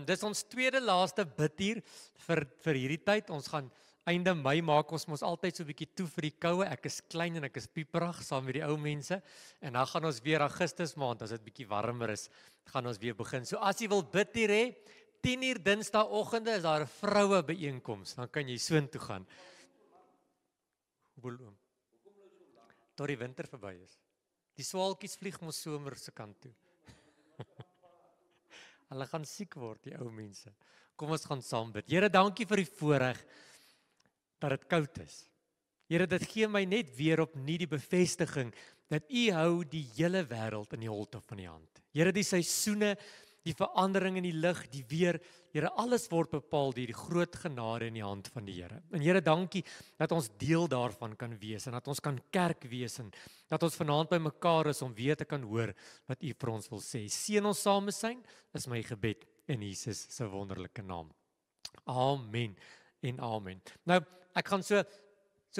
Dis ons tweede laaste biduur vir hierdie tyd. Ons gaan einde Mei maak ons mos altyd so 'n bietjie toe vir die koue. Ek is klein en ek is pieperig saam met die ou mense. En dan gaan ons weer Augustus maand, as dit bietjie warmer is, gaan ons weer begin. So as jy wil bidduur hê, 10:00 Dinsdagoggende is daar 'n vroue byeenkoms. Dan kan jy soontoe gaan. Tot die winter verby is. Die swaalkies vlieg mos somer se kant toe. Hulle gaan siek word, die ou mense. Kom ons gaan saam bid. Here, dankie vir die voorreg dat dit koud is. Here, dit gee my net weer opnuut die bevestiging dat U hou die hele wêreld in die holte van die hand. Here, die seisoene, die verandering in die lug, die weer, Here, alles word bepaal deur die groot genade in die hand van die Here. En Here, dankie dat ons deel daarvan kan wees en dat ons kan kerk wees en dat ons vanaand by mekaar is om weer te kan hoor wat U vir ons wil sê. Seën ons samesyn, is my gebed in Jesus se wonderlike naam. Amen en amen. Nou, ek gaan so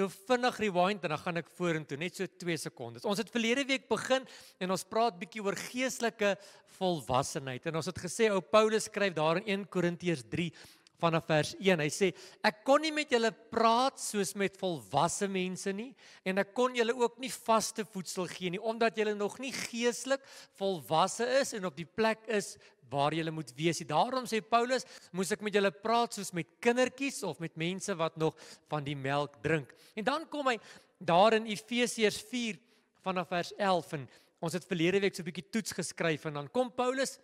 vinnig rewind en dan gaan ek vorentoe, net so 2 sekondes. Ons het verlede week begin en ons praat bietjie oor geestelike volwassenheid. En ons het gesê, ou Paulus skryf daar in 1 Korintiërs 3 vanaf vers 1. Hy sê, ek kon nie met julle praat soos met volwasse mense nie, en ek kon julle ook nie vaste voedsel gee nie, omdat julle nog nie geestelik volwasse is en op die plek is waar julle moet wees. Daarom sê Paulus, moes ek met julle praat soos met kindertjies of met mense wat nog van die melk drink. En dan kom hy daar in Efesiërs 4 vanaf vers 11 en ons het verlede week so 'n bietjie toets geskryf en dan kom Paulus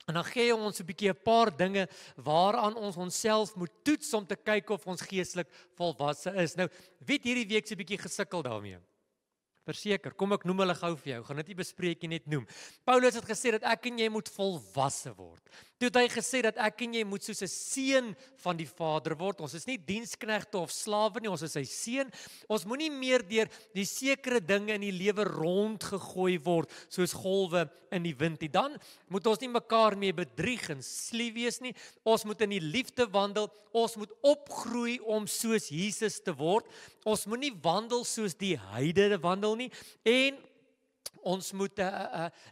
en dan gee hy ons 'n bietjie 'n paar dinge waaraan ons onsself moet toets om te kyk of ons geestelik volwasse is. Nou, wie het hierdie week so 'n bietjie gesukkel daarmee? Verseker, kom ek noem hulle gou vir jou, gaan dit nie bespreek nie, net noem. Paulus het gesê dat ek en jy moet volwasse word. Toe het hy gesê dat ek en jy moet soos 'n seun van die Vader word. Ons is nie diensknegte of slawe nie, ons is sy seun. Ons moenie meer deur die sekere dinge in die lewe rondgegooi word, soos golwe in die wind nie. Dan moet ons nie mekaar mee bedrieg en slie wees nie. Ons moet in die liefde wandel. Ons moet opgroei om soos Jesus te word. Ons moenie wandel soos die heidene wandel nie. En ons moet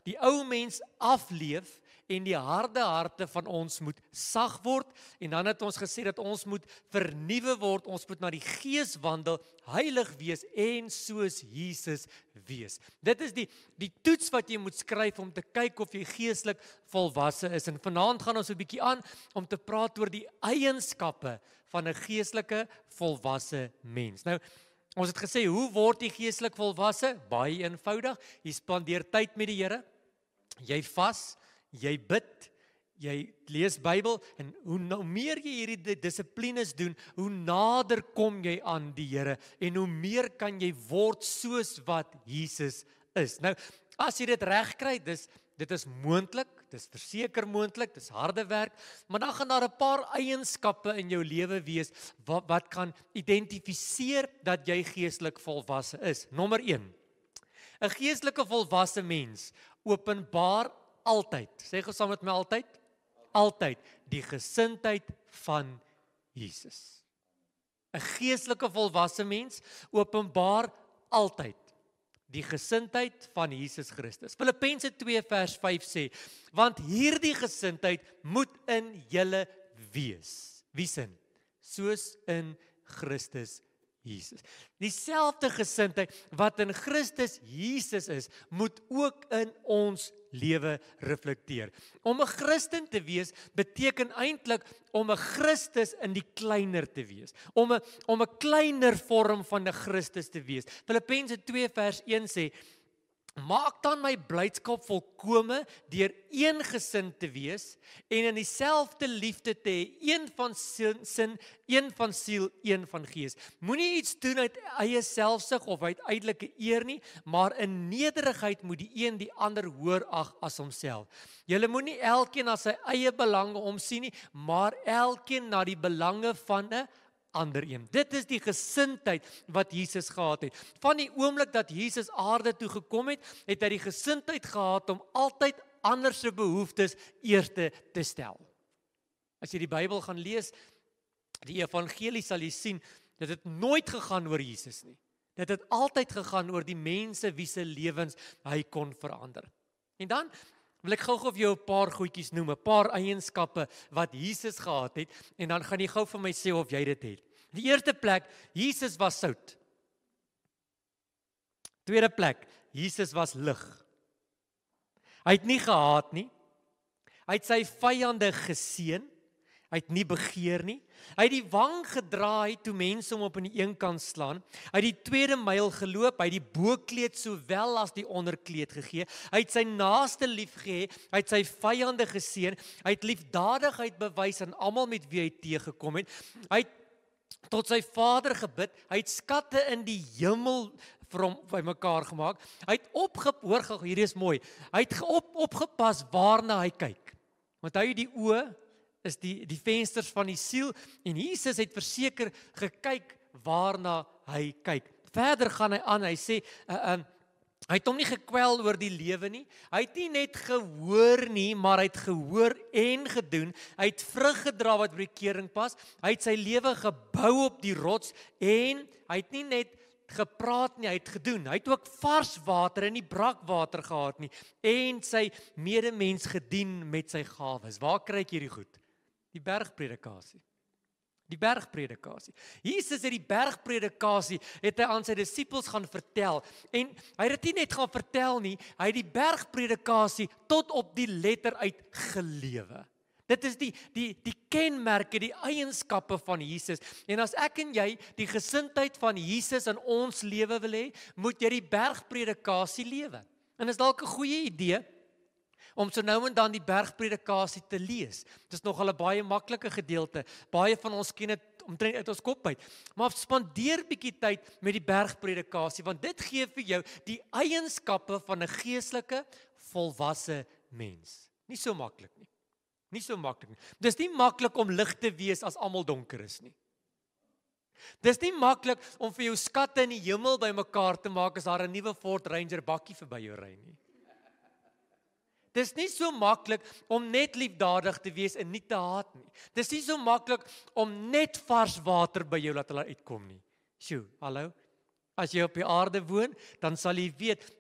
die ou mens afleef en die harde harte van ons moet sag word. En dan het ons gesê dat ons moet vernuwe word, ons moet na die Gees wandel, heilig wees en soos Jesus wees. Dit is die toets wat jy moet skryf om te kyk of jy geestelik volwasse is. En vanaand gaan ons 'n bietjie aan om te praat oor die eienskappe van 'n geestelike volwasse mens. Nou, ons het gesê, hoe word jy geestelik volwasse? Baie eenvoudig. Jy spandeer tyd met die Here. Jy vas, jy bid, jy lees Bybel en hoe meer jy hierdie dissiplines doen, hoe nader kom jy aan die Here en hoe meer kan jy word soos wat Jesus is. Nou, as jy dit reg kry, dit is moontlik, dis verseker moontlik, dis harde werk, maar dan gaan daar 'n paar eienskappe in jou lewe wees wat kan identifiseer dat jy geestelik volwasse is. Nommer 1. 'n Geestelike volwasse mens openbaar altyd, sê gou saam met my altyd, die gesindheid van Jesus. 'n Geestelike volwasse mens openbaar altyd die gesindheid van Jesus Christus. Filippense 2 vers 5 sê, want hierdie gesindheid moet in julle wees. Wie sin? Soos in Christus Jesus. Dieselfde gesindheid wat in Christus Jesus is, moet ook in ons lewe reflekteer. Om 'n Christen te wees beteken eintlik om 'n Christus in die kleiner te wees. Om 'n kleiner vorm van 'n Christus te wees. Filippense 2 vers 1 sê, maak dan my blydskap volkome deur eengesind te wees en in dieselfde liefde te hê, een van sin, een van siel, een van gees. Moenie iets doen uit eie selfsug of uit uiterlike eer nie, maar in nederigheid moet die een die ander hoër ag as homself. Julle moenie elkeen na sy eie belange omsien nie, maar elkeen na die belange van 'n ander een. Dit is die gesindheid wat Jesus gehad het. Van die oomblik dat Jesus aarde toe gekom het, het hy die gesindheid gehad om altyd ander se behoeftes eerste te stel. As jy die Bybel gaan lees, die evangelie, sal jy sien, dit het nooit gegaan oor Jesus nie. Dit het altyd gegaan oor die mense wie se lewens hy kon verander. En dan Wil ek gou vir jou 'n paar goedjies noem, 'n paar eienskappe wat Jesus gehad het en dan gaan jy gou vir my sê of jy dit het. Die eerste plek, Jesus was sout. Tweede plek, Jesus was lig. Hy het nie gehaat nie. Hy het sy vyande geseën. Hy het nie begeer nie. Hy het die wang gedraai toe mense hom op aan die een kant slaan. Hy het die tweede myl geloop. Hy het die bokleed sowel as die onderkleed gegee. Hy het sy naaste lief gehê. Hy het sy vyande geseën. Hy het liefdadigheid bewys aan almal met wie hy teëgekom het. Hy het tot sy Vader gebid. Hy het skatte in die hemel vir hom bymekaar gemaak. Hy het hoor, hierdie is mooi. Hy het opgepas waarna hy kyk. Want hy het die oë is die vensters van die siel en Jesus het verseker gekyk waarna hy kyk. Verder gaan hy aan, hy sê hy het hom nie gekwel oor die lewe nie. Hy het nie net gehoor nie, maar hy het gehoor en gedoen. Hy het vrug gedra wat by die kering pas. Hy het sy lewe gebou op die rots en hy het nie net gepraat nie, hy het gedoen. Hy het ook vars water en nie brakwater gehad nie en sy medemens gedien met sy gawes. Waar kry ek hierdie goed? Die bergpredikasie. Die bergpredikasie. Jesus het die bergpredikasie het hy aan sy disippels gaan vertel en hy het dit nie net gaan vertel nie, hy het die bergpredikasie tot op die letter uit gelewe. Dit is die kenmerke, die eienskappe van Jesus. En as ek en jy die gesindheid van Jesus in ons lewe wil hê, moet jy die bergpredikasie lewe. En is dalk 'n goeie idee om so nou en dan die bergpredikasie te lees. Dit is nogal 'n baie maklike gedeelte. Baie van ons ken dit omtrent uit ons kop uit. Maar spandeer bietjie tyd met die bergpredikasie, want dit gee vir jou die eienskappe van 'n geestelike, volwasse mens. Nie so maklik nie. Nie so maklik nie. Dis nie maklik om lig te wees as almal donker is nie. Dis nie maklik om vir jou skatte in die hemel bymekaar te maak as daar 'n nuwe Ford Ranger bakkie verby jou ry nie. Dis nie so maklik om net liefdadig te wees en nie te haat nie. Dis nie so maklik om net vars water by jou laat hulle uitkom nie. Sjoe, hallo? As jy op die aarde woon, dan sal jy weet,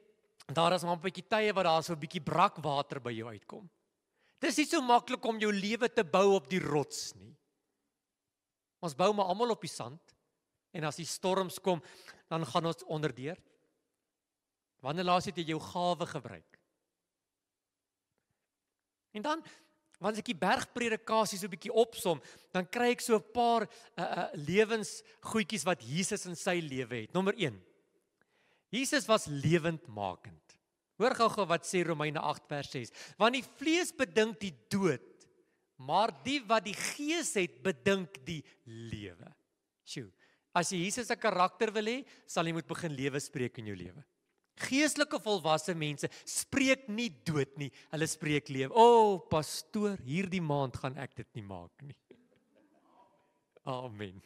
daar is maar 'n bietjie tye wat daar so 'n bietjie brakwater by jou uitkom. Dis nie so maklik om jou lewe te bou op die rots nie. Ons bou maar almal op die sand, en as die storms kom, dan gaan ons onderdeur. Wanneer laas het jy jou gawe gebruik? En dan, wanneer ek die bergpredikasie so 'n bietjie opsom, dan kry ek so 'n paar lewensgoedjies wat Jesus in sy lewe het. Nommer 1. Jesus was lewendmakend. Hoor gou wat sê Romeine 8 vers 6. Want die vlees bedink die dood, maar die wat die gees het, bedink die lewe. Sjoe, as jy Jesus se karakter wil hê, sal jy moet begin lewe spreek in jou lewe. Geestelike volwasse mense spreek nie dood nie, hulle spreek lewe. O, pastoor, hierdie maand gaan ek dit nie maak nie. Amen.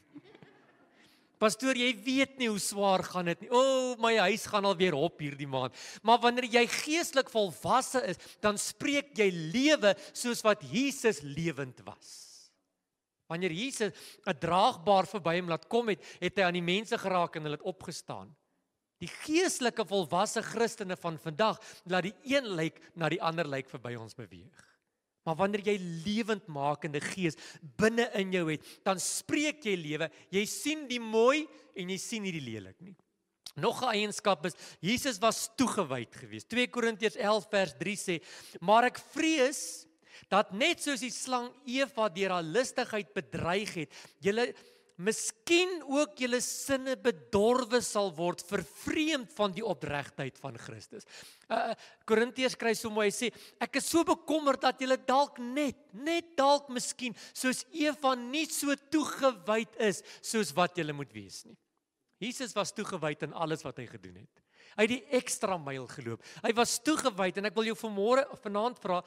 Pastoor, jy weet nie hoe swaar gaan dit nie. O, my huis gaan alweer op hierdie maand. Maar wanneer jy geestelik volwasse is, dan spreek jy lewe soos wat Jesus lewend was. Wanneer Jesus 'n draagbaar verby hom laat kom het, het hy aan die mense geraak en hulle het opgestaan. Die geestelike volwasse Christene van vandag laat die een lyk na die ander lyk verby ons beweeg. Maar wanneer jy lewendmakende gees binne in jou het, dan spreek jy lewe. Jy sien die mooi en jy sien nie die lelik nie. Nog 'n eienskap is, Jesus was toegewyd geweest. 2 Korintiërs 11 vers 3 sê, maar ek vrees dat net soos die slang Eva deur haar listigheid bedreig het, julle miskien ook julle sinne bedorwe sal word, vervreemd van die opregtheid van Christus. Korintiërs skryf so mooi, hy sê, ek is so bekommerd dat julle dalk net dalk miskien, soos Eva nie so toegewyd is, soos wat julle moet wees nie. Jesus was toegewyd in alles wat hy gedoen het. Hy het die ekstra myl geloop. Hy was toegewyd, en ek wil jou vanaand vra,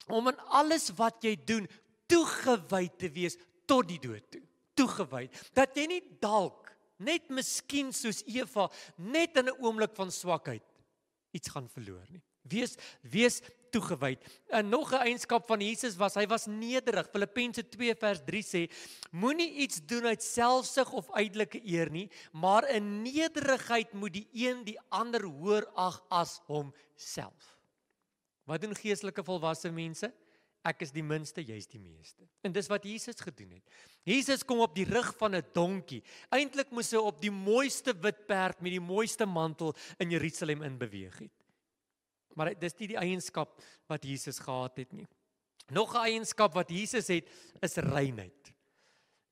om in alles wat jy doen, toegewyd te wees tot die dood toe. Toegewyd, dat jy nie dalk, net miskien soos Eva, net in 'n oomblik van swakheid, iets gaan verloor nie. Wees toegewyd. En nog 'n eienskap van Jesus was, hy was nederig. Filippense 2 vers 3 sê, moenie iets doen uit selfsug of uiterlike eer nie, maar in nederigheid moet die een die ander hoër ag as homself. Wat doen geestelike volwasse mense? Ek is die minste, jy is die meeste. En dis wat Jesus gedoen het. Jesus kom op die rug van 'n donkie. Eintlik moes hy op die mooiste wit perd met die mooiste mantel in Jerusalem inbeweeg het. Maar dis nie die eienskap wat Jesus gehad het nie. Nog 'n eienskap wat Jesus het, is reinheid.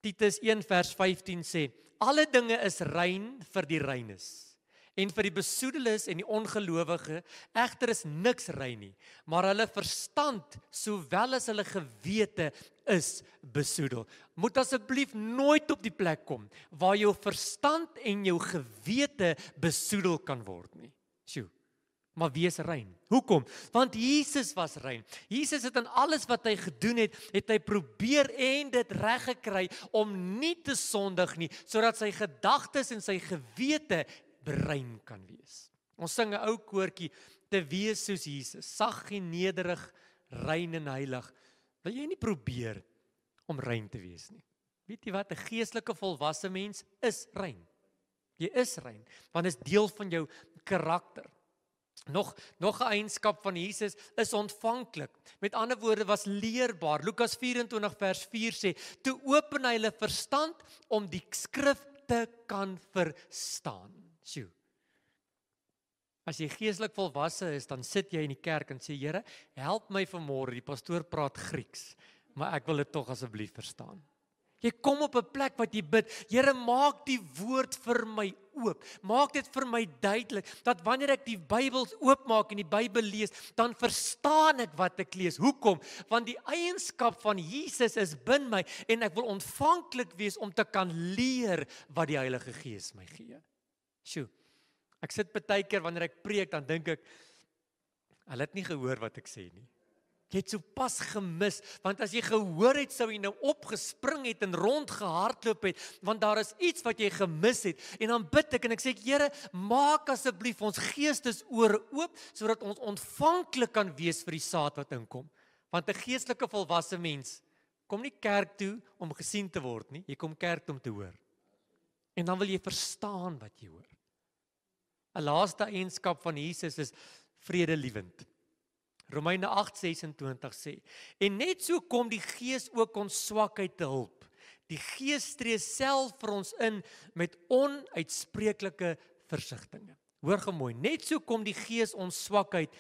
Titus 1 vers 15 sê, alle dinge is rein vir die reines. En vir die besoedeles en die ongelowige, egter is niks rein nie, maar hulle verstand, sowel as hulle gewete, is besoedel. Moet asseblief nooit op die plek kom, waar jou verstand en jou gewete besoedel kan word nie. Sjoe. Maar wees rein. Hoekom? Want Jesus was rein. Jesus het in alles wat hy gedoen het, het hy probeer en dit reg gekry om nie te sondig nie, sodat sy gedagtes en sy gewete berein kan wees. Ons sing 'n ou koortjie, te wees soos Jesus, sag en nederig, rein en heilig. Wil jy nie probeer om rein te wees nie? Weet jy wat? 'n geestelike volwasse mens is rein. Jy is rein, want dit is deel van jou karakter. Nog 'n eienskap van Jesus is ontvanklik. Met ander woorde, was leerbaar. Lukas 24 vers 4 sê, toe open hy hulle verstand om die skrif te kan verstaan. Sjoe. As jy geestelik volwasse is, dan sit jy in die kerk en sê, Here, help my vanmôre, die pastoor praat Grieks, maar ek wil dit tog asseblief verstaan. Jy kom op 'n plek wat jy bid, Here, maak die woord vir my oop. Maak dit vir my duidelik, dat wanneer ek die Bybel oopmaak en die Bybel lees, dan verstaan ek wat ek lees. Hoekom? Want die eienskap van Jesus is binne my, en ek wil ontvanklik wees om te kan leer wat die Heilige Gees my gee. Sjoe, ek sit baie keer wanneer ek preek, dan dink ek, hulle het nie gehoor wat ek sê nie. Jy het so pas gemis, want as jy gehoor het, sou jy nou opgespring het en rondgehardloop het, want daar is iets wat jy gemis het, en dan bid ek en ek sê, Here, maak asseblief ons geestesore oop, sodat ons ontvanklik kan wees vir die saad wat inkom. Want 'n geestelike volwasse mens kom nie kerk toe om gesien te word nie, jy kom kerk toe om te hoor. En dan wil jy verstaan wat jy hoor. 'n laaste eienskap van Jesus is vredelewend. Romeine 8:26 sê, en net so kom die Gees ook ons swakheid te hulp. Die Gees tree self vir ons in met onuitspreeklike versigtinge. Hoor gemooi, net so kom die Gees ons swakheid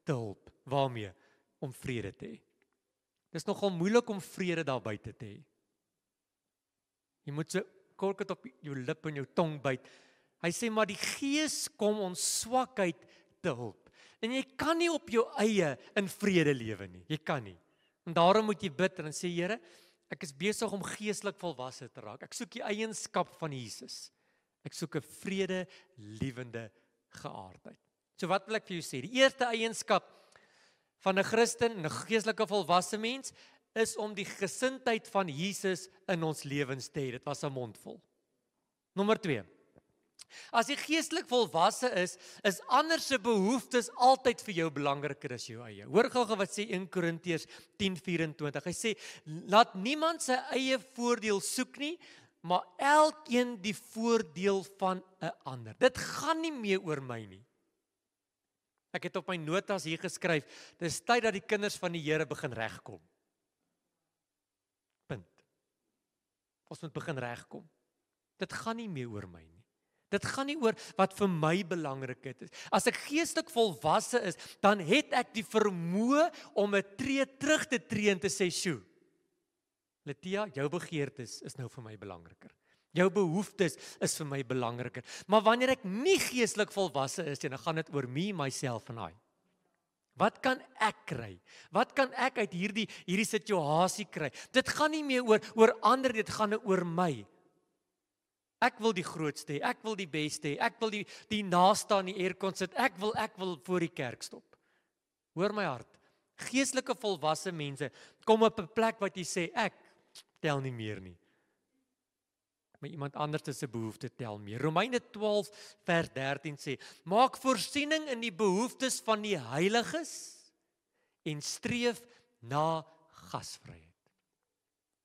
te hulp. Waarmee? Om vrede te hê. Dit is nogal moeilik om vrede daar buite te hê. Jy moet so kork op jou lip en jou tong byt. Hy sê, maar die Gees kom ons swakheid te hulp. En jy kan nie op jou eie in vrede lewe nie. Jy kan nie. En daarom moet jy bid en sê, Here, ek is besig om geestelik volwasse te raak. Ek soek die eienskap van Jesus. Ek soek 'n vredelewende geaardheid. So wat wil ek vir jou sê? Die eerste eienskap van 'n Christen, 'n geestelike volwasse mens, is om die gesindheid van Jesus in ons lewens te hê. Dit was 'n mondvol. Nommer 2. As jy geestelik volwasse is ander se behoeftes altyd vir jou belangriker as jou eie. Hoor gou wat sê 1 Korintiërs 10:24. Hy sê, laat niemand sy eie voordeel soek nie, maar elkeen die voordeel van 'n ander. Dit gaan nie meer oor my nie. Ek het op my notas hier geskryf, dis tyd dat die kinders van die Here begin regkom. Punt. Ons moet begin regkom. Dit gaan nie meer oor my nie. Dit gaan nie oor wat vir my belangrik is. As ek geestelik volwasse is, dan het ek die vermoë om 'n tree terug te tree en te sê, sjoe, Letia, jou begeertes is nou vir my belangriker. Jou behoeftes is vir my belangriker. Maar wanneer ek nie geestelik volwasse is, dan gaan dit oor me, myself en I. Wat kan ek kry? Wat kan ek uit hierdie situasie kry? Dit gaan nie meer oor ander, dit gaan oor my. Ek wil die grootste hê, ek wil die beste hê, ek wil die naaste aan die aircon sit, ek wil voor die kerk stop. Hoor my hart, geestelike volwasse mense kom op 'n plek wat jy sê, ek tel nie meer nie. Maar iemand anders se behoefte tel meer. Romeine 12 vers 13 sê, maak voorsiening in die behoeftes van die heiliges en streef na gasvryheid.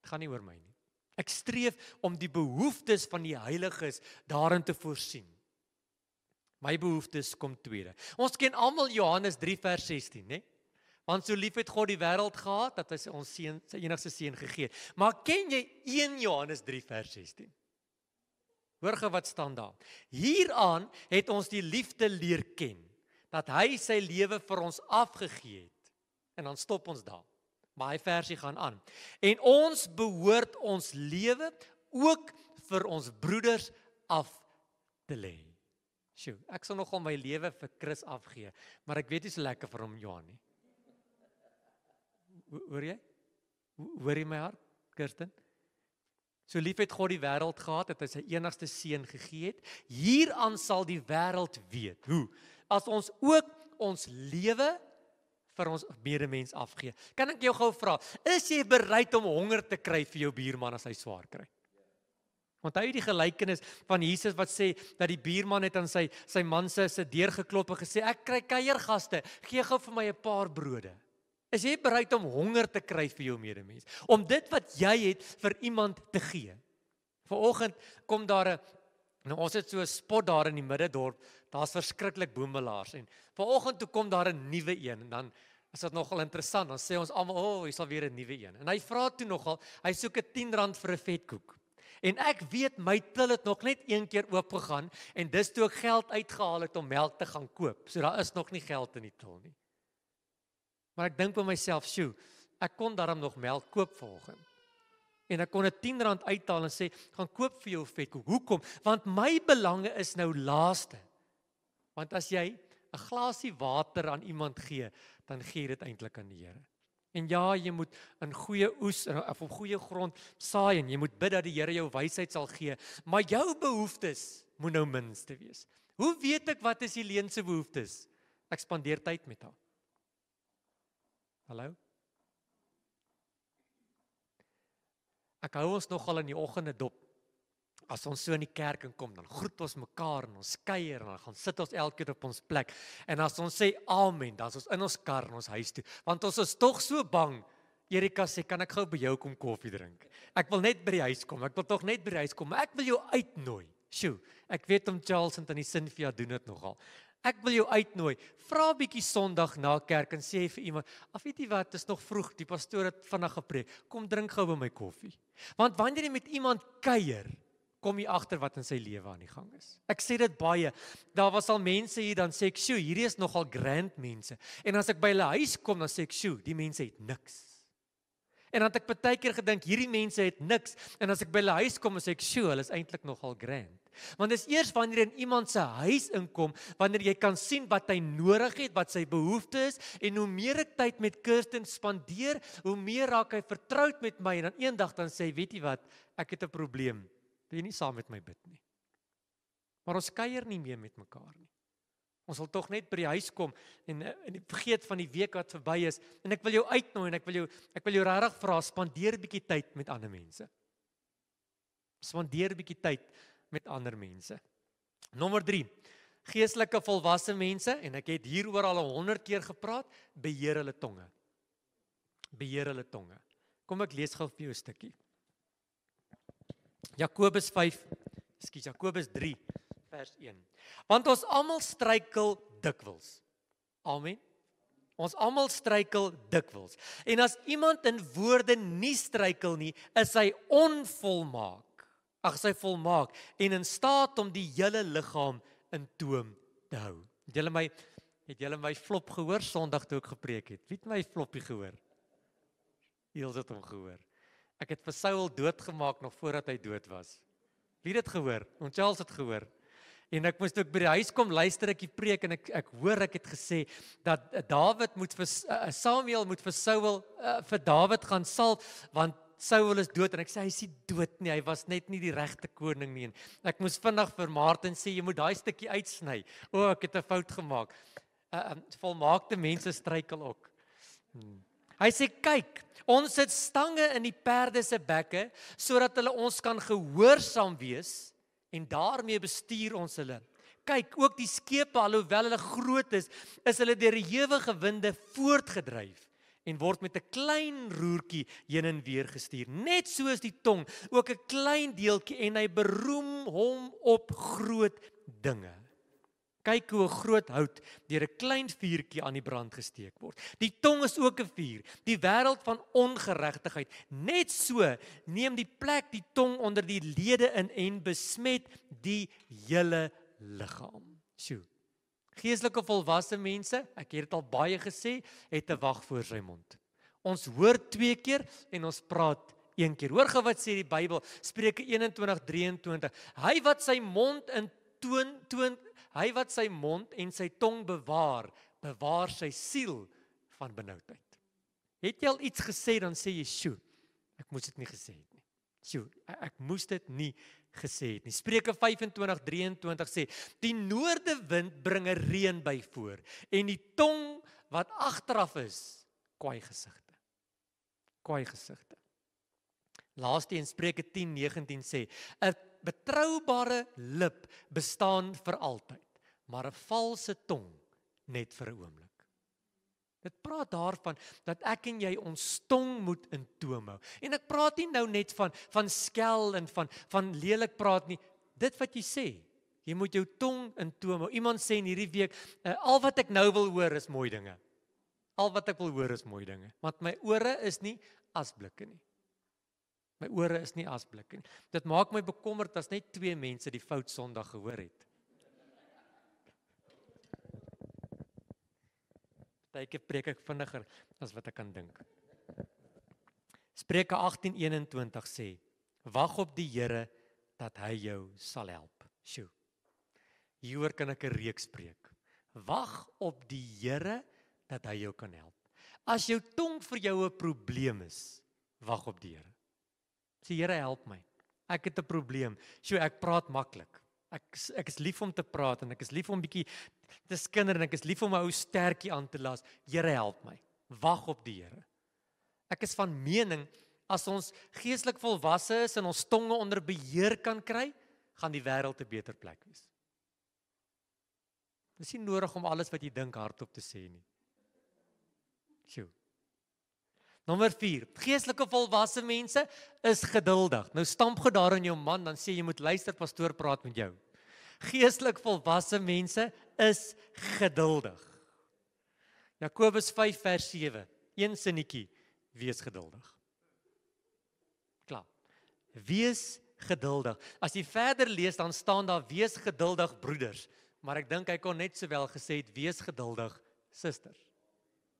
Dit gaan nie oor my nie. Ek streef om die behoeftes van die heiliges daarin te voorsien. My behoeftes kom tweede. Ons ken almal Johannes 3 vers 16, né? Want so lief het God die wêreld gehad, dat hy sy enigste seun gegee het. Maar ken jy 1 Johannes 3 vers 16? Hoor gou wat staan daar. Hieraan het ons die liefde leer ken, dat hy sy lewe vir ons afgegee het. En dan stop ons daar. Maar hy versie gaan aan. En ons behoort ons lewe ook vir ons broeders af te lê. Sjoe, ek sal nogal my lewe vir Chris afgee, maar ek weet nie so lekker vir hom Johan nie. Hoor jy? Hoor jy my hart, Kirsten? So lief het God die wêreld gehad, dat hy sy enigste seun gegee het. Hieraan sal die wêreld weet. Hoe? As ons ook ons lewe vir ons medemens afgee. Kan ek jou gou vra, is jy bereid om honger te kry vir jou buurman as hy swaar kry? Onthou jy die gelykenis van Jesus wat sê, dat die buurman het aan sy man se deur geklop en gesê, ek kry kuiergaste, gee gou vir my 'n paar brode. Is jy bereid om honger te kry vir jou medemens? Om dit wat jy het vir iemand te gee? Vanoggend kom daar ons het so 'n spot daar in die middedorp, daar's verskriklik boemelaars en vanoggend toe kom daar 'n nuwe een en dan is dit nogal interessant, dan sê ons almal, hier sal weer 'n nuwe een. En hy vra toe nogal, hy soek 'n R10 vir 'n vetkoek. En ek weet my til het nog net 1 keer oopgegaan en dis toe ek geld uitgehaal het om melk te gaan koop. So daar is nog nie geld in die til nie. Maar ek dink by myself, sjoe, ek kon daarom nog melk koop vanoggend. En ek kon 'n R10 uithaal en sê, gaan koop vir jou vetkoek. Hoekom? Want my belange is nou laaste. Want as jy 'n glasie water aan iemand gee, dan gee jy dit eintlik aan die Here. En ja, jy moet in goeie oes of op goeie grond saai en jy moet bid dat die Here jou wysheid sal gee, maar jou behoeftes moet nou minste wees. Hoe weet ek wat is Helene se behoeftes? Ek spandeer tyd met haar. Hallo? Ek hou ons nogal in die oggende dop. As ons so in die kerk inkom, dan groet ons mekaar en ons kuier en dan gaan sit ons elkeen op ons plek. En as ons sê amen, dan is ons in ons kar en ons huis toe. Want ons is tog so bang. Erika sê, kan ek gou by jou kom koffie drink? Ek wil net by die huis kom, ek wil tog net by die huis kom, maar ek wil jou uitnooi. Sjoe, ek weet om Charles en Tannie Cynthia doen dit nogal. Ek wil jou uitnooi, vra 'n bietjie Sondag na kerk en sê vir iemand, weet jy wat, dit is nog vroeg, die pastoor het vinnig gepreek, kom drink gou by my koffie. Want wanneer jy met iemand kuier, kom jy agter wat in sy lewe aan die gang is. Ek sê dit baie, daar was al mense hier, dan sê ek, sjoe, hierdie is nogal grand mense. En as ek by hulle huis kom, dan sê ek, sjoe, die mense het niks. En dan het ek baie keer gedink, hierdie mense het niks. En as ek by hulle huis kom, dan sê ek, sjoe, hulle is eintlik nogal grand. Want dis eers wanneer jy in iemand se huis inkom, wanneer jy kan sien wat hy nodig het, wat sy behoefte is, en hoe meer ek tyd met Kirsten spandeer, hoe meer raak hy vertroud met my, en dan eendag dan sê hy, weet jy wat, ek het 'n probleem. Wil jy nie saam met my bid nie? Maar ons kuier nie meer met mekaar nie. Ons wil tog net by die huis kom en vergeet van die week wat verby is. En ek wil jou uitnooi en ek wil jou regtig vra, spandeer 'n bietjie tyd met ander mense. Spandeer 'n bietjie tyd met ander mense. Nommer 3. Geestelike volwasse mense, en ek het hieroor al 100 keer gepraat, beheer hulle tonge. Beheer hulle tonge. Kom ek lees gou vir jou 'n stukkie. Jakobus 3 vers 1. Want ons almal struikel dikwels. Amen. Ons almal struikel dikwels. En as iemand in woorde nie struikel nie, is hy onvolmaak. Sy volmaak en in staat om die hele liggaam in toom te hou. Het julle my flop gehoor Sondag toe ek gepreek het? Wie het my floppie gehoor? Eels het hom gehoor. Ek het vir Saul doodgemaak nog voordat hy dood was. Wie het dit gehoor? Ons Charles het gehoor. En ek moes toe ek by die huis kom, luister ek die preek en ek hoor ek het gesê dat Samuel moet vir Saul vir Dawid gaan salf, want Saul is dood en ek sê hy is nie dood nie, hy was net nie die regte koning nie. En ek moes vinnig vir Martin sê jy moet daai stukkie uitsny. Ek het 'n fout gemaak. Volmaakte mense struikel ook. Hy sê kyk, ons sit stange in die perde se bekke sodat hulle ons kan gehoorsaam wees en daarmee bestuur ons hulle. Kyk, ook die skepe alhoewel hulle groot is hulle deur die ewige winde voortgedryf en word met 'n klein roertjie heen en weer gestuur. Net soos die tong, ook 'n klein deeltjie en hy beroem hom op groot dinge. Kyk hoe 'n groot hout deur 'n klein vuurtjie aan die brand gesteek word. Die tong is ook 'n vuur, die wêreld van ongeregtigheid. Net so neem die plek die tong onder die lede in en besmet die hele liggaam. Sjoe. Geestelike volwasse mense, ek het dit al baie gesê, het 'n wag voor sy mond. Ons hoor 2 keer en ons praat 1 keer. Hoor gou wat sê die Bybel, Spreuke 21:23. Hy wat sy mond hy wat sy mond en sy tong bewaar sy siel van benoudheid. Het jy al iets gesê, dan sê jy, "Sjoe, ek moes dit nie gesê het nie. Sjoe, ek moes dit nie gesê het nie." Spreuke 25:23 sê, "Die noordewind bring 'n reën by voor en die tong wat agteraf is, kwaai gesigte." Kwaai gesigte. Laaste in Spreuke 10:19 sê, "'n betroubare lip bestaan vir altyd, maar 'n valse tong net vir 'n oomblik." Dit praat daarvan dat ek en jy ons tong moet in toom hou. En ek praat nie nou net van skel en van lelik praat nie. Dit wat jy sê, jy moet jou tong in toom hou. Iemand sê in hierdie week, al wat ek nou wil hoor is mooi dinge. Al wat ek wil hoor is mooi dinge, want my ore is nie asblikke nie. My ore is nie asblikke nie. Dit maak my bekommerd as net 2 mense die fout Sondag gehoor het. Partykeer preek ek vinniger as wat ek kan dink. Spreuke 18:21 sê, "Wag op die Here dat hy jou sal help." Sjoe. Hieroor kan ek 'n reeks preek. Wag op die Here dat hy jou kan help. As jou tong vir jou 'n probleem is, wag op die Here. Sê, "Here, help my. Ek het 'n probleem. Sjoe, ek praat maklik. Ek is lief om te praat en ek is lief om bietjie te skinder en ek is lief om 'n ou stertjie aan te las. Here, help my." Wag op die Here. Ek is van mening, as ons geestelik volwasse is en ons tonge onder beheer kan kry, gaan die wêreld 'n beter plek wees. Dis nie nodig om alles wat jy dink hardop te sê nie. Sjoe. Nommer 4, geestelike volwasse mense is geduldig. Nou stamp gou daar in jou man, dan sê jy moet luister, pastoor praat met jou. Geestelik volwasse mense is geduldig. Jakobus 5:7, 1 sinnetjie, wees geduldig. Klaar. Wees geduldig. As jy verder lees, dan staan daar, wees geduldig broeders. Maar ek dink hy kon net sowel gesê het, wees geduldig susters.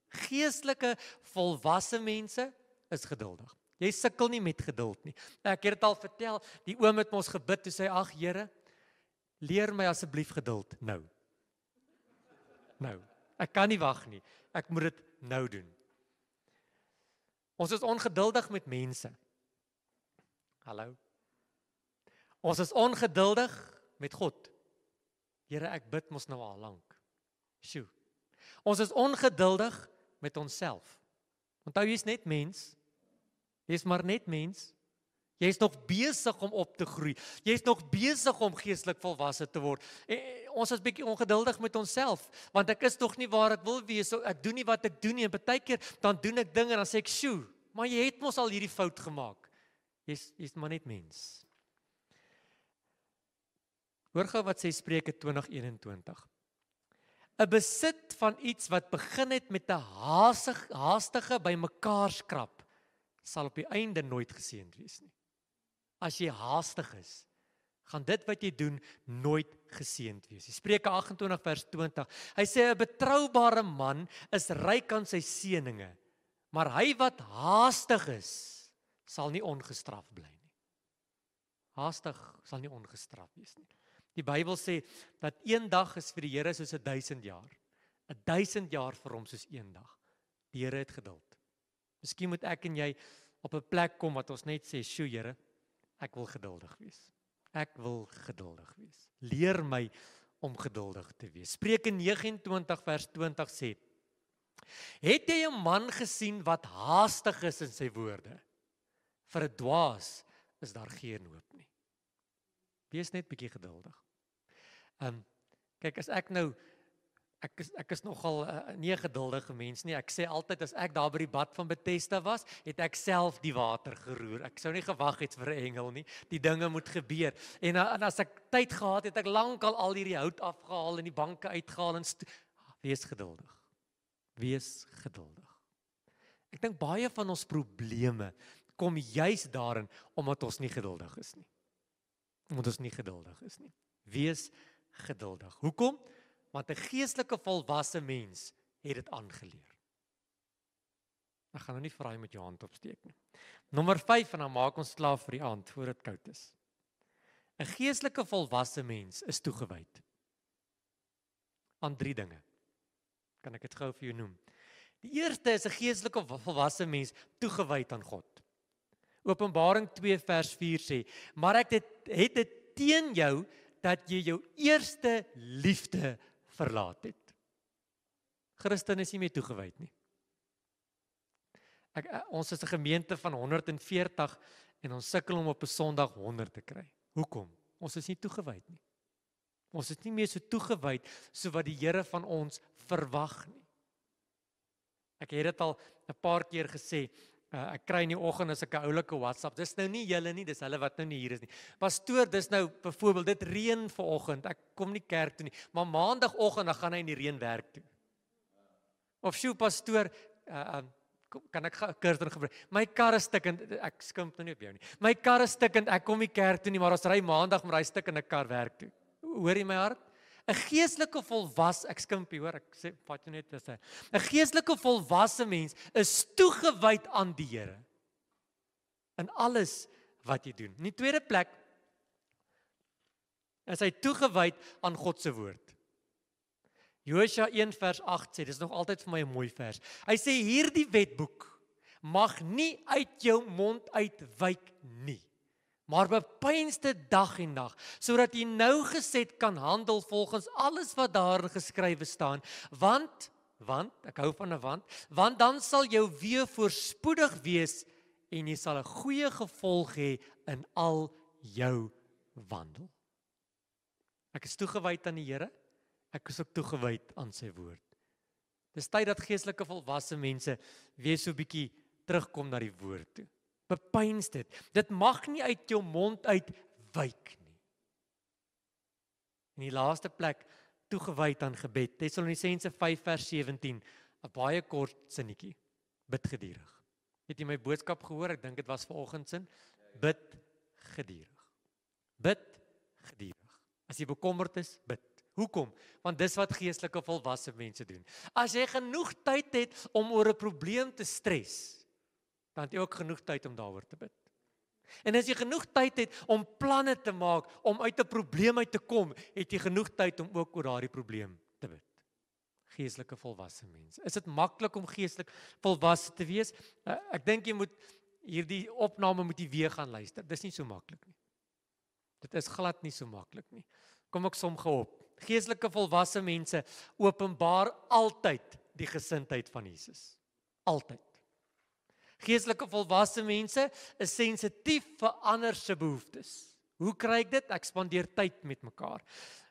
Geestelike volwasse mense is geduldig. Jy sukkel nie met geduld nie. Ek het dit al vertel, die oom het ons gebid, toe sê, "Ag Here, leer my asseblief geduld nou. Nou, ek kan nie wag nie. Ek moet dit nou doen." Ons is ongeduldig met mense. Hallo. Ons is ongeduldig met God. Here, ek bid mos nou al lank. Sjoe. Ons is ongeduldig met onsself. Onthou, jy is net mens. Jy is maar net mens. Jy is nog besig om op te groei. Jy is nog besig om geestelik volwasse te word. Ons is bietjie ongeduldig met onsself, want ek is nog nie waar ek wil wees. So ek doen nie wat ek doen nie, en partykeer dan doen ek dinge en dan sê ek, "Sjoe, maar jy het mos al hierdie fout gemaak." Jy's maar net mens. Hoor gou wat sê Spreuke 20:21. 'n besit van iets wat begin het met 'n haastige bymekaar skrap, sal op die einde nooit geseënd wees nie. As jy haastig is, gaan dit wat jy doen nooit geseënd wees nie. Spreuke 28:20. Hy sê, 'n betroubare man is ryk aan sy seëninge, maar hy wat haastig is, sal nie ongestraf bly nie. Haastig sal nie ongestraf wees nie. Die Bybel sê dat 1 dag is vir die Here soos 1000 jaar. 1000 jaar vir hom soos 1 dag. Die Here het geduld. Miskien moet ek en jy op 'n plek kom wat ons net sê, "Sjoe Here, ek wil geduldig wees. Ek wil geduldig wees. Leer my om geduldig te wees." Spreuke 29:20 sê, "Het jy 'n man gesien wat haastig is in sy woorde? Vir 'n dwaas is daar geen hoop nie." Wees net bietjie geduldig. Kyk, as ek nou Ek is nogal nie 'n geduldige mens nie. Ek sê altyd as ek daar by die bad van Bethesda was, het ek self die water geroer. Ek sou nie gewag het vir 'n engel nie. Die dinge moet gebeur. En as ek tyd gehad het, ek lankal al hierdie hout afgehaal en die banke uitgehaal en wees geduldig. Wees geduldig. Ek dink baie van ons probleme kom juis daarin omdat ons nie geduldig is nie. Omdat ons nie geduldig is nie. Wees geduldig. Hoekom? Want 'n geestelike volwasse mens het dit aangeleer. Ek gaan nou nie vra jy met jou hand opsteek nie. Nommer 5 en dan maak ons klaar vir die aand voor dit koud is. 'n Geestelike volwasse mens is toegewyd aan 3 dinge. Kan ek dit gou vir jou noem? Die eerste is 'n geestelike volwasse mens toegewyd aan God. Openbaring 2 vers 4 sê, maar ek het dit teen jou dat jy jou eerste liefde verlaat het. Christen is nie meer toegewyd nie. Ons is 'n gemeente van 140 en ons sukkel om op 'n Sondag 100 te kry. Hoekom? Ons is nie toegewyd nie. Ons is nie meer so toegewyd so wat die Here van ons verwag nie. Ek het dit al 'n paar keer gesê. Ek kry in die oggend as ek 'n oulike WhatsApp. Dis nou nie julle nie, dis hulle wat nou nie hier is nie. Pastoor, dis nou byvoorbeeld dit reën vanoggend. Ek kom nie kerk toe nie, maar maandagooggend dan gaan hy in die reën werk toe. Of sjoe pastoor, kan ek Kirsten gebruik? My kar is stikkend. Ek skimp nou nie op jou nie. My kar is stikkend. Ek kom nie kerk toe nie, maar ons ry maandag met daai stikkende kar werk toe. Hoor jy my hart? 'n geestelike volwasse, ek skimpie hoor, ek sê vat jou net sê. 'n geestelike volwasse mens is toegewyd aan die Here in alles wat jy doen. In die tweede plek is hy toegewyd aan God se woord. Josua 1 vers 8 sê, dis nog altyd vir my 'n mooi vers. Hy sê hierdie wetboek mag nie uit jou mond uitwyk nie, maar bepeins dit dag en nag, sodat jy nougeset kan handel volgens alles wat daarin geskrywe staan, want, ek hou van 'n want dan sal jou weë voorspoedig wees en jy sal 'n goeie gevolg hê in al jou wandel. Ek is toegewyd aan die Here, ek is ook toegewyd aan sy woord. Dis tyd dat geestelike volwasse mense weer so 'n bietjie terugkom na die woord toe. Bepeins dit. Dit mag nie uit jou mond uitwyk nie. In die laaste plek, toegewyd aan gebed. Tessalonisense 5 vers 17, 'n baie kort sinnetjie. Bid gedurig. Het jy my boodskap gehoor? Ek dink dit was vanoggend sin. Bid gedurig. Bid gedurig. As jy bekommerd is, bid. Hoekom? Want dis wat geestelike volwasse mense doen. As jy genoeg tyd het om oor 'n probleem te stres, dan het jy ook genoeg tyd om daaroor te bid. En as jy genoeg tyd het om planne te maak, om uit 'n probleem uit te kom, het jy genoeg tyd om ook oor daardie probleem te bid. Geestelike volwasse mense. Is dit maklik om geestelik volwasse te wees? Ek dink jy moet hierdie opname moet jy weer gaan luister. Dis nie so maklik nie. Dit is glad nie so maklik nie. Kom ek som gou op. Geestelike volwasse mense openbaar altyd die gesindheid van Jesus. Altyd. Geestelike volwasse mense is sensitief vir ander se behoeftes. Hoe kry ek dit? Ek spandeer tyd met mekaar.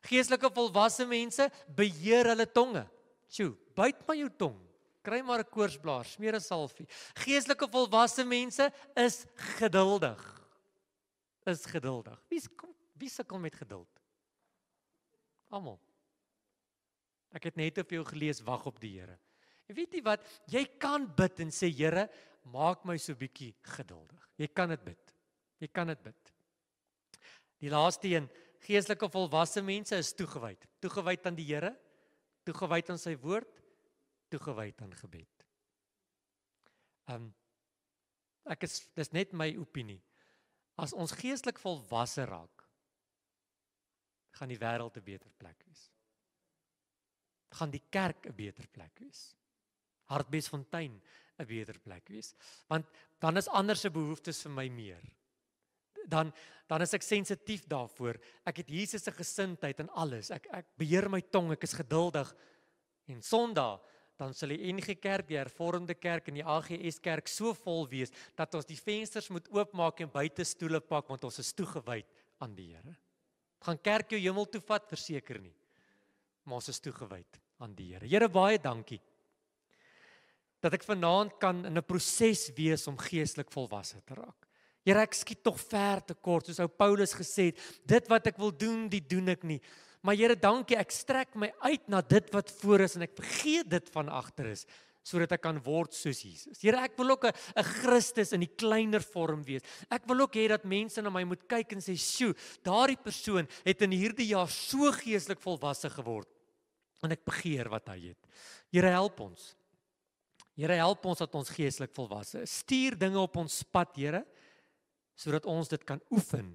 Geestelike volwasse mense beheer hulle tonge. Sjoe, byt maar jou tong. Kry maar 'n koorsblaar, smeer 'n salfie. Geestelike volwasse mense is geduldig. Is geduldig. Wie sukkel met geduld? Almal. Ek het net op jou gelees, wag op die Here. En weet jy wat? Jy kan bid en sê, Here, maak my so bietjie geduldig. Jy kan dit bid. Jy kan dit bid. Die laaste een, geestelike volwasse mense is toegewyd. Toegewyd aan die Here, toegewyd aan sy woord, toegewyd aan gebed. Dis net my opinie. As ons geestelik volwasse raak, gaan die wêreld 'n beter plek wees. Gaan die kerk 'n beter plek wees. Hartbeesfontein 'n beter plek wees. Want dan is ander se behoeftes vir my meer. Dan is ek sensitief daarvoor. Ek het Jesus se gesindheid in alles. Ek beheer my tong, ek is geduldig. En Sondag, dan sal die NG Kerk, die Hervormde Kerk en die AGS Kerk so vol wees, dat ons die vensters moet oopmaak en buite stoele pak, want ons is toegewyd aan die Here. Gaan kerk jou hemel toe vat? Verseker nie. Maar ons is toegewyd aan die Here. Here, baie dankie dat ek vanaand kan in 'n proses wees om geestelik volwasse te raak. Here, ek skiet tog ver te kort, soos ou Paulus gesê het, dit wat ek wil doen, dit doen ek nie. Maar Here, dankie, ek strek my uit na dit wat voor is en ek vergeet dit van agter is, sodat ek kan word soos Jesus. Here, ek wil ook 'n Christus in die kleiner vorm wees. Ek wil ook hê dat mense na my moet kyk en sê, "Sjoe, daardie persoon het in hierdie jaar so geestelik volwasse geword." En ek begeer wat hy het. Here, help ons. Here, help ons dat ons geestelik volwasse is. Stuur dinge op ons pad, Here, sodat ons dit kan oefen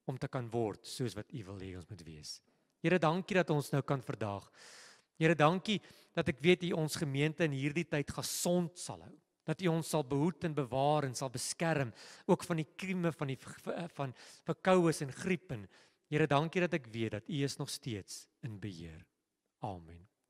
om te kan word soos wat U wil hê ons moet wees. Here, dankie dat ons nou kan verdaag. Here, dankie dat ek weet U ons gemeente in hierdie tyd gesond sal hou. Dat U ons sal behoed en bewaar en sal beskerm, ook van die krieme van verkoues en griep. Here, dankie dat ek weet dat U is nog steeds in beheer. Amen.